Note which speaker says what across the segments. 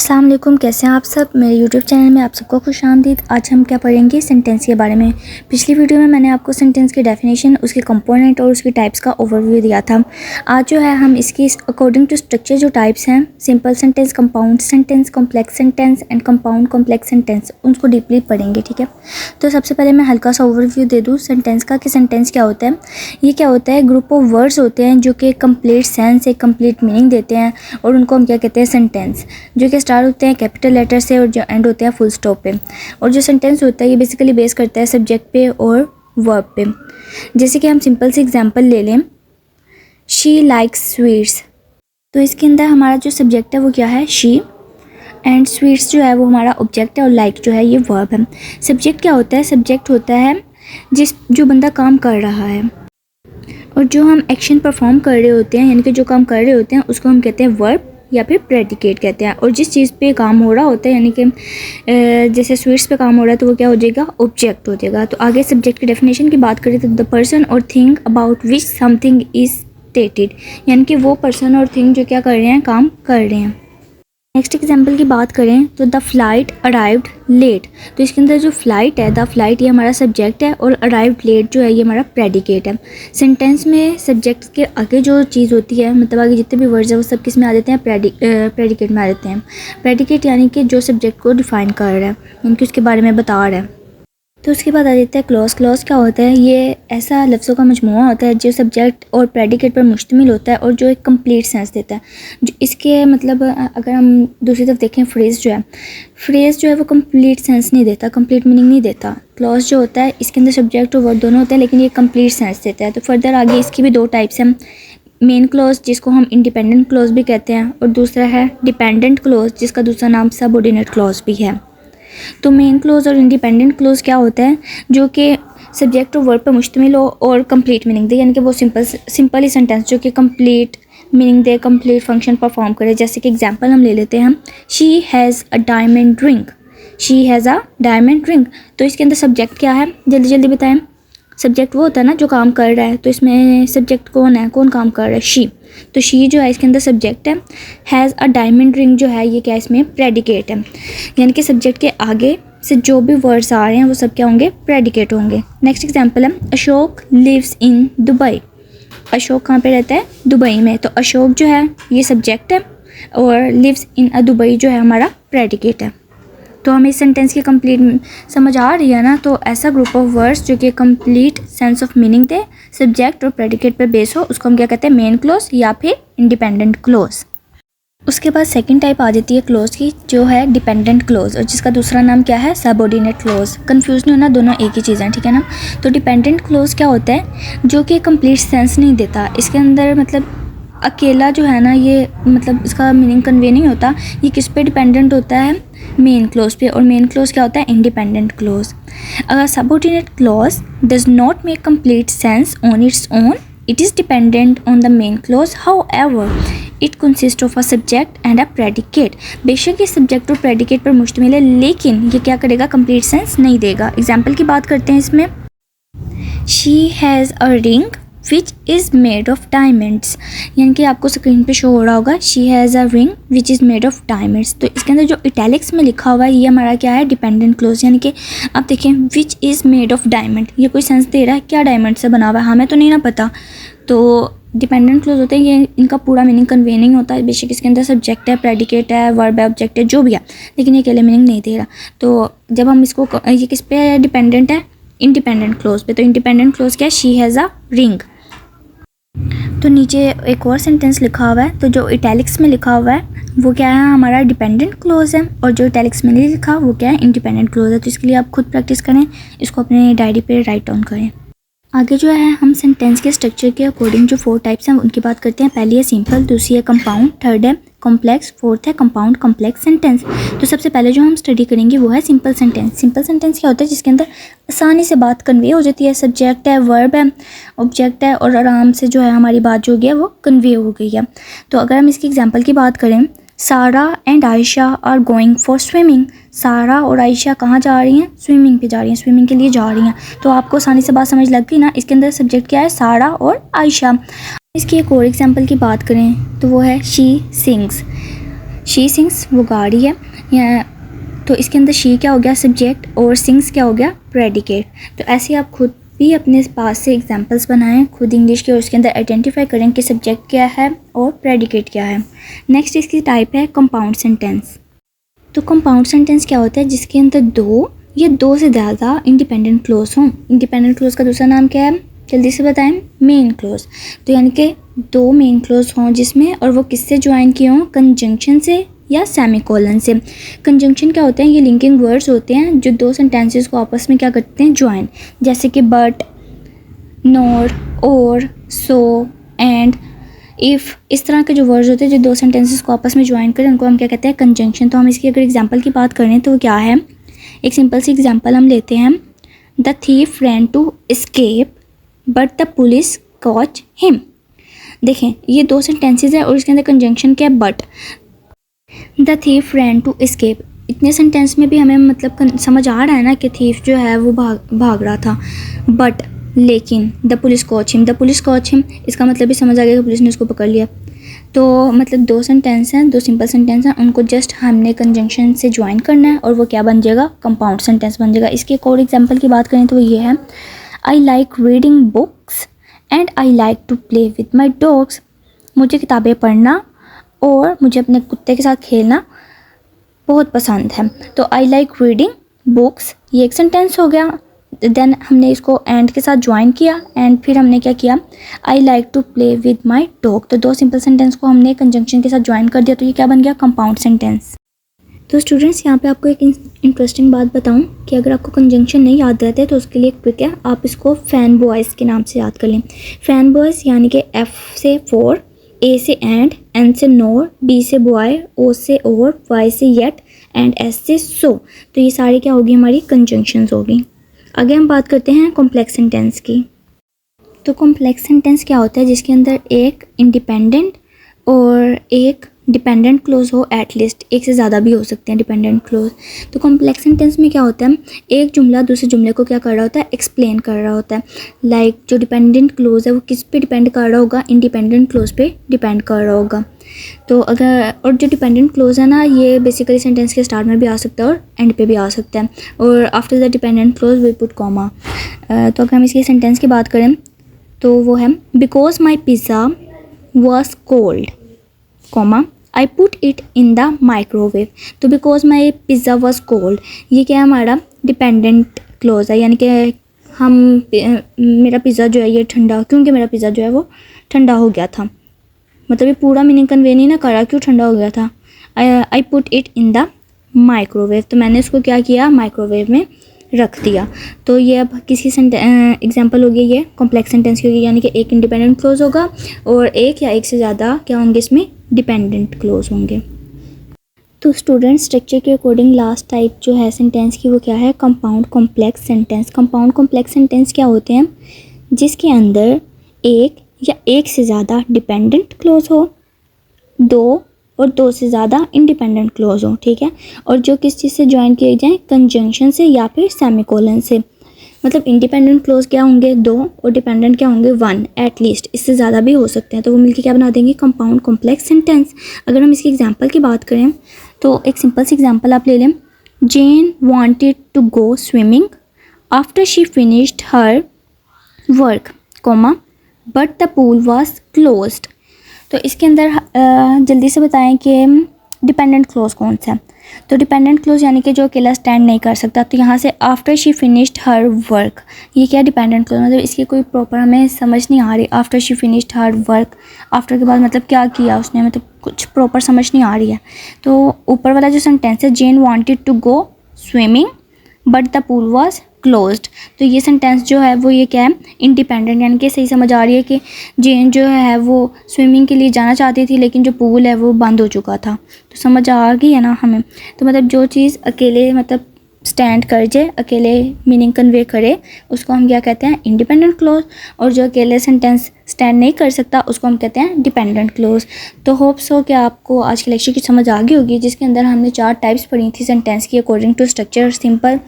Speaker 1: अस्सलाम वालेकुम, कैसे हैं आप सब। मेरे यूट्यूब चैनल में आप सबको खुशामदीद। आज हम क्या पढ़ेंगे, सेंटेंस के बारे में। पिछली वीडियो में मैंने आपको सेंटेंस की डेफिनेशन, उसके कंपोनेंट और उसकी टाइप्स का ओवरव्यू दिया था। आज जो है हम इसकी अकॉर्डिंग टू स्ट्रक्चर जो टाइप्स हैं, simple sentence, compound sentence, complex sentence and compound complex sentence, उनको डीपली पढ़ेंगे। ठीक है, तो सबसे पहले मैं हल्का सा ओवरव्यू दे दूँ सेंटेंस का कि सेंटेंस क्या होता है। ये क्या होता है, ग्रुप ऑफ वर्ड्स होते हैं जो कि कंप्लीट सेंस, एक कंप्लीट मीनिंग देते हैं, और उनको हम क्या कहते हैं, सेंटेंस। जो कि स्टार्ट होते हैं कैपिटल लेटर से और जो एंड होते हैं फुल स्टॉप पे। और जो सेंटेंस होता है ये बेसिकली बेस करता है सब्जेक्ट पे और वर्ब पे। जैसे कि हम सिंपल सी एग्जांपल ले लें, शी लाइक्स स्वीट्स। तो इसके अंदर हमारा जो सब्जेक्ट है वो क्या है, शी, एंड स्वीट्स जो है वो हमारा ऑब्जेक्ट है, और लाइक जो है ये वर्ब है। सब्जेक्ट क्या होता है, सब्जेक्ट होता है जो बंदा काम कर रहा है, और जो हम एक्शन परफॉर्म कर रहे होते हैं, यानी कि जो काम कर रहे होते हैं उसको हम कहते हैं वर्ब या फिर प्रेडिकेट कहते हैं। और जिस चीज़ पे काम हो रहा होता है, यानी कि जैसे स्वीट्स पे काम हो रहा है, तो वो क्या हो जाएगा, ऑब्जेक्ट हो जाएगा। तो आगे सब्जेक्ट की डेफिनेशन की बात करें तो द पर्सन और thing about which something is stated, यानी कि वो पर्सन और थिंग जो क्या कर रहे हैं, काम कर रहे हैं। नेक्स्ट एग्जाम्पल की बात करें तो द फ्लाइट अराइव्ड लेट। तो इसके अंदर जो फ्लाइट है, द फ्लाइट, ये हमारा सब्जेक्ट है, और अराइव्ड लेट जो है ये हमारा प्रेडिकेट है। सेंटेंस में सब्जेक्ट के आगे जो चीज़ होती है, मतलब आगे जितने भी वर्ड्स हैं वो सब किस में आ जाते हैं, प्रेडिकेट में आ जाते हैं। प्रेडिकेट यानी कि जो सब्जेक्ट को डिफाइन कर रहा है, यानी कि उसके बारे में बता रहा है। तो उसके बाद आ जाता है क्लॉज। क्लॉज क्या होता है, ये ऐसा लफ्ज़ों का मजमूआ होता है जो सब्जेक्ट और प्रेडिकेट पर मुश्तमिल होता है, और जो एक कंप्लीट सेंस देता है। जो इसके मतलब अगर हम दूसरी तरफ देखें, फ्रेज़ जो है वो कंप्लीट सेंस नहीं देता, कंप्लीट मीनिंग नहीं देता। क्लॉज जो होता है इसके अंदर सब्जेक्ट और वर्ब दोनों होते हैं, लेकिन ये कंप्लीट सेंस देता है। तो फर्दर आगे इसकी भी दो टाइप्स हैं, मेन क्लॉज जिसको हम इंडिपेंडेंट क्लॉज भी कहते हैं, और दूसरा है डिपेंडेंट क्लॉज जिसका दूसरा नाम सबऑर्डिनेट क्लॉज भी है। तो मेन क्लोज और इंडिपेंडेंट क्लोज क्या होता है, जो कि सब्जेक्ट और वर्ब पर मुश्तमिल हो और कंप्लीट मीनिंग दे, यानी कि वो सिंपल ही सेंटेंस जो कि कंप्लीट मीनिंग दे, कंप्लीट फंक्शन परफॉर्म करे। जैसे कि एग्जांपल हम ले लेते हैं, she has a diamond ring. She has a diamond ring. तो इसके अंदर सब्जेक्ट क्या है, जल्दी जल्दी बताएं। सब्जेक्ट वो होता है ना जो काम कर रहा है, तो इसमें सब्जेक्ट कौन है, कौन काम कर रहा है, शी। तो शी जो है इसके अंदर सब्जेक्ट है। हैज़ अ डायमंड रिंग जो है ये क्या, इसमें प्रेडिकेट है, यानी कि सब्जेक्ट के आगे से जो भी वर्ड्स आ रहे हैं वो सब क्या होंगे, प्रेडिकेट होंगे। नेक्स्ट एग्जांपल है, Ashok lives in Dubai. Ashok कहाँ पे रहता है, दुबई में। तो अशोक जो है ये सब्जेक्ट है, और लिव्स इन अ दुबई जो है हमारा प्रेडिकेट है। तो हमें इस सेंटेंस की कंप्लीट समझ आ रही है ना। तो ऐसा ग्रुप ऑफ वर्ड्स जो कि complete sense of meaning they, subject और प्रेडिकेट पर बेस हो, उसको हम क्या कहते हैं, मेन क्लोज या फिर इंडिपेंडेंट क्लोज। उसके बाद सेकंड टाइप आ जाती है क्लोज की, जो है डिपेंडेंट क्लोज, और जिसका दूसरा नाम क्या है, सबऑर्डिनेट क्लोज। कंफ्यूज नहीं होना, दोनों एक ही चीज़ है, ठीक है ना। तो डिपेंडेंट क्लोज क्या होता है, जो कि कंप्लीट सेंस नहीं देता। इसके अंदर मतलब अकेला जो है ना, ये मतलब इसका मीनिंग कन्वे नहीं होता। ये किस पे डिपेंडेंट होता है, मेन क्लोज पे। और मेन क्लोज क्या होता है, इंडिपेंडेंट क्लोज। अगर subordinate close does not make complete sense on its own, it is dependent on the main close. However it consist of a subject and a predicate. बेशक ये subject और predicate पर मुश्तमिल है, लेकिन ये क्या करेगा, कंप्लीट सेंस नहीं देगा। एग्जाम्पल की बात करते हैं इसमें, she has a ring which is made of diamonds. यानी कि आपको स्क्रीन पे शो हो रहा होगा, she has a ring which is made of diamonds. तो इसके अंदर जो इटैलिक्स में लिखा हुआ है ये हमारा क्या है, डिपेंडेंट क्लोज। यानी कि आप देखें, which is made of diamond, ये कोई सेंस दे रहा है क्या, डायमंड से बना हुआ है, हमें तो नहीं ना पता। तो डिपेंडेंट क्लोज होते हैं, ये इनका पूरा मीनिंग कन्वे नहीं होता है। बेशक इसके अंदर सब्जेक्ट है, प्रेडिकेट है, वर्ब है, ऑब्जेक्ट है, जो भी है, लेकिन ये अकेले मीनिंग नहीं दे रहा। तो जब हम इसको, ये किस पे डिपेंडेंट है, इंडिपेंडेंट क्लोज पे। तो इंडिपेंडेंट क्लोज क्या है, शी हैज़ अ रिंग। तो नीचे एक और सेंटेंस लिखा हुआ है, तो जो इटैलिक्स में लिखा हुआ है वो क्या है, हमारा डिपेंडेंट क्लोज है, और जो इटैलिक्स में नहीं लिखा वो क्या है, इंडिपेंडेंट क्लोज है। तो इसके लिए आप खुद प्रैक्टिस करें, इसको अपने डायरी पे राइट डाउन करें। आगे जो है हम सेंटेंस के स्ट्रक्चर के अकॉर्डिंग जो 4 टाइप्स हैं उनकी बात करते हैं। पहली है सिंपल, दूसरी है कंपाउंड, थर्ड है कॉम्प्लेक्स, फोर्थ है कंपाउंड कॉम्प्लेक्स सेंटेंस। तो सबसे पहले जो हम स्टडी करेंगे वो है सिंपल सेंटेंस। सिंपल सेंटेंस क्या होता है, जिसके अंदर आसानी से बात कन्वे हो जाती है, सब्जेक्ट है, वर्ब है, ऑब्जेक्ट है, और आराम से जो है हमारी बात जो है वो कन्वे हो गई है। तो अगर हम इसकी एग्जाम्पल की बात करें, Sara and Ayesha are going for swimming. Sara और आयशा कहाँ जा रही हैं, स्विमिंग पे जा रही हैं, स्विमिंग के लिए जा रही हैं। तो आपको आसानी से बात समझ लग गई ना। इसके अंदर सब्जेक्ट क्या है, सारा और आयशा। इसकी एक और एग्जांपल की बात करें तो वो है शी सिंग्स। शी सिंग्स वो गाड़ी है, या तो इसके अंदर शी क्या हो गया सब्जेक्ट और सिंग्स क्या हो गया प्रेडिकेट। तो ऐसे आप खुद भी अपने पास से एग्जांपल्स बनाएं खुद इंग्लिश के और उसके अंदर आइडेंटिफाई करें कि सब्जेक्ट क्या है और प्रेडिकेट क्या है। नेक्स्ट इसकी टाइप है कंपाउंड सेंटेंस। तो कंपाउंड सेंटेंस क्या होता है जिसके अंदर दो या दो से ज़्यादा इंडिपेंडेंट क्लोज हों। इंडिपेंडेंट क्लोज का दूसरा नाम क्या है जल्दी से बताएं, मेन क्लोज। तो यानी कि दो मेन क्लोज हों जिसमें, और वो किससे ज्वाइन किए हों, कंजंक्शन से या सेमीकोलन से। कंजंक्शन क्या होते हैं, ये लिंकिंग वर्ड्स होते हैं जो दो सेंटेंसेस को आपस में क्या करते हैं ज्वाइन, जैसे कि बट, नोर, और, सो, एंड, इफ़, इस तरह के जो वर्ड्स होते हैं जो दो सेंटेंसेस को आपस में ज्वाइन करें उनको हम क्या कहते हैं कंजंक्शन। तो हम इसकी अगर एग्जांपल की बात करें तो वो क्या है, एक सिंपल सी एग्जांपल हम लेते हैं, the thief ran to escape but the police caught him. देखें ये दो सेंटेंसेस है और इसके अंदर कंजंक्शन क्या है but. The thief ran to escape, इतने सेंटेंस में भी हमें मतलब समझ आ रहा है ना कि थीफ जो है वो भाग रहा था, बट लेकिन the police caught him, the police caught him इसका मतलब भी समझ आ गया कि पुलिस ने उसको पकड़ लिया। तो मतलब दो सेंटेंस हैं, दो सिंपल सेंटेंस हैं, उनको जस्ट हमने कंजंक्शन से ज्वाइन करना है और वो क्या बन जाएगा कंपाउंड सेंटेंस बन जाएगा। इसके एक और एग्जांपल की बात करें तो वो ये है, I like reading books and I like to play with my dogs. मुझे किताबें पढ़ना और मुझे अपने कुत्ते के साथ खेलना बहुत पसंद है। तो आई लाइक रीडिंग बुक्स ये एक सेंटेंस हो गया, देन हमने इसको एंड के साथ ज्वाइन किया एंड फिर हमने क्या किया, I like to play with my dog. तो दो सिंपल सेंटेंस को हमने कंजंक्शन के साथ ज्वाइन कर दिया, तो ये क्या बन गया कंपाउंड सेंटेंस। तो स्टूडेंट्स यहाँ पे आपको एक इंटरेस्टिंग बात बताऊँ कि अगर आपको कंजंक्शन नहीं याद रहते तो उसके लिए एक ट्रिक है, आप इसको फैन बॉयज़ के नाम से याद कर लें। फैन बॉयज़ यानी कि एफ से फॉर, ए से एंड, एन से नोर, बी से बॉय, ओ से और, वाई से येट एंड एस से सो। तो ये सारी क्या होगी हमारी कंजंक्शंस होगी। आगे हम बात करते हैं कॉम्प्लेक्स सेंटेंस की। तो कॉम्प्लेक्स सेंटेंस क्या होता है जिसके अंदर एक इंडिपेंडेंट और एक डिपेंडेंट क्लोज हो, एटलीस्ट एक से ज़्यादा भी हो सकते हैं डिपेंडेंट क्लोज। तो कॉम्प्लेक्स सेंटेंस में क्या होता है, एक जुमला दूसरे जुमले को क्या कर रहा होता है एक्सप्लेन कर रहा होता है। लाइक जो डिपेंडेंट क्लोज है वो किस पे डिपेंड कर रहा होगा, इंडिपेंडेंट क्लोज पे डिपेंड कर रहा होगा। तो अगर, और जो डिपेंडेंट क्लोज है ना ये बेसिकली सेंटेंस के स्टार्ट में भी आ सकता है और एंड पे भी आ सकता है, और after the dependent clause we put comma. तो अगर हम इसकी सेंटेंस की बात करें तो वो है, because my pizza was cold, comma I put it in the microwave. तो because my pizza was cold ये क्या है हमारा डिपेंडेंट क्लोज है, यानी कि हम मेरा पिज़्ज़ा जो है ये ठंडा, क्योंकि मेरा पिज़्ज़ा जो है वो ठंडा हो गया था। मतलब ये पूरा मीनिंग कन्वे नहीं ना करा क्यों ठंडा हो गया था। आई put it in the microwave, तो मैंने इसको क्या किया माइक्रोवेव में रख दिया। तो ये अब किसी एग्जांपल हो गया ये कॉम्प्लेक्स सेंटेंस की होगी, यानी कि एक इंडिपेंडेंट क्लोज होगा और एक या एक से ज़्यादा क्या होंगे इसमें डिपेंडेंट क्लोज होंगे। तो स्टूडेंट स्ट्रक्चर के अकॉर्डिंग लास्ट टाइप जो है सेंटेंस की वो क्या है compound complex sentence. Compound complex sentence क्या होते हैं जिसके अंदर एक या एक से ज़्यादा डिपेंडेंट क्लोज हो, दो और दो से ज़्यादा इंडिपेंडेंट क्लोज हो, ठीक है, और जो किस चीज़ से ज्वाइन किए जाएँ कंजंक्शन से या फिर सेमीकोलन से। मतलब इंडिपेंडेंट क्लोज क्या होंगे दो और डिपेंडेंट क्या होंगे वन, एटलीस्ट इससे ज़्यादा भी हो सकते हैं, तो वो मिलके क्या बना देंगे कंपाउंड कॉम्प्लेक्स सेंटेंस। अगर हम इसकी एग्जांपल की बात करें तो एक सिंपल सी एग्जांपल आप ले लें, Jane wanted to go swimming after she finished her work, comma but the pool was closed. तो इसके अंदर जल्दी से बताएं कि डिपेंडेंट क्लोज कौन सा है। तो डिपेंडेंट क्लोज यानी कि जो अकेला स्टैंड नहीं कर सकता, तो यहाँ से after she finished her work ये क्या डिपेंडेंट क्लोज, मतलब इसकी कोई प्रॉपर हमें समझ नहीं आ रही। After she finished her work, after के बाद मतलब क्या किया उसने, मतलब कुछ प्रॉपर समझ नहीं आ रही है। तो ऊपर वाला जो सेंटेंस है Jane wanted to go swimming but the pool was closed, तो ये सेंटेंस जो है वो ये क्या है इंडिपेंडेंट, यानी कि सही समझ आ रही है कि जेन जो है वो स्विमिंग के लिए जाना चाहती थी लेकिन जो पूल है वो बंद हो चुका था। तो समझ आ गई है ना हमें। तो मतलब जो चीज़ अकेले मतलब स्टैंड कर जाए, अकेले मीनिंग कन्वे करे, उसको हम क्या कहते हैं इंडिपेंडेंट क्लोज, और जो अकेले सेंटेंस स्टैंड नहीं कर सकता उसको हम कहते हैं डिपेंडेंट क्लोज। तो होप्स हो कि आपको आज के लेक्चर की समझ आ गई होगी जिसके अंदर हमने 4 टाइप्स पढ़ी थी सेंटेंस की according to structure, simple,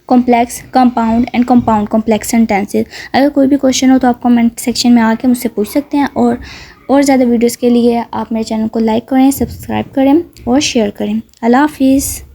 Speaker 1: complex, compound and compound complex sentences. अगर कोई भी क्वेश्चन हो तो आप कमेंट सेक्शन में आके मुझसे पूछ सकते हैं, और और ज़्यादा वीडियोस के लिए आप मेरे चैनल को लाइक करें, सब्सक्राइब करें और शेयर करें। अल्लाह हाफिज़।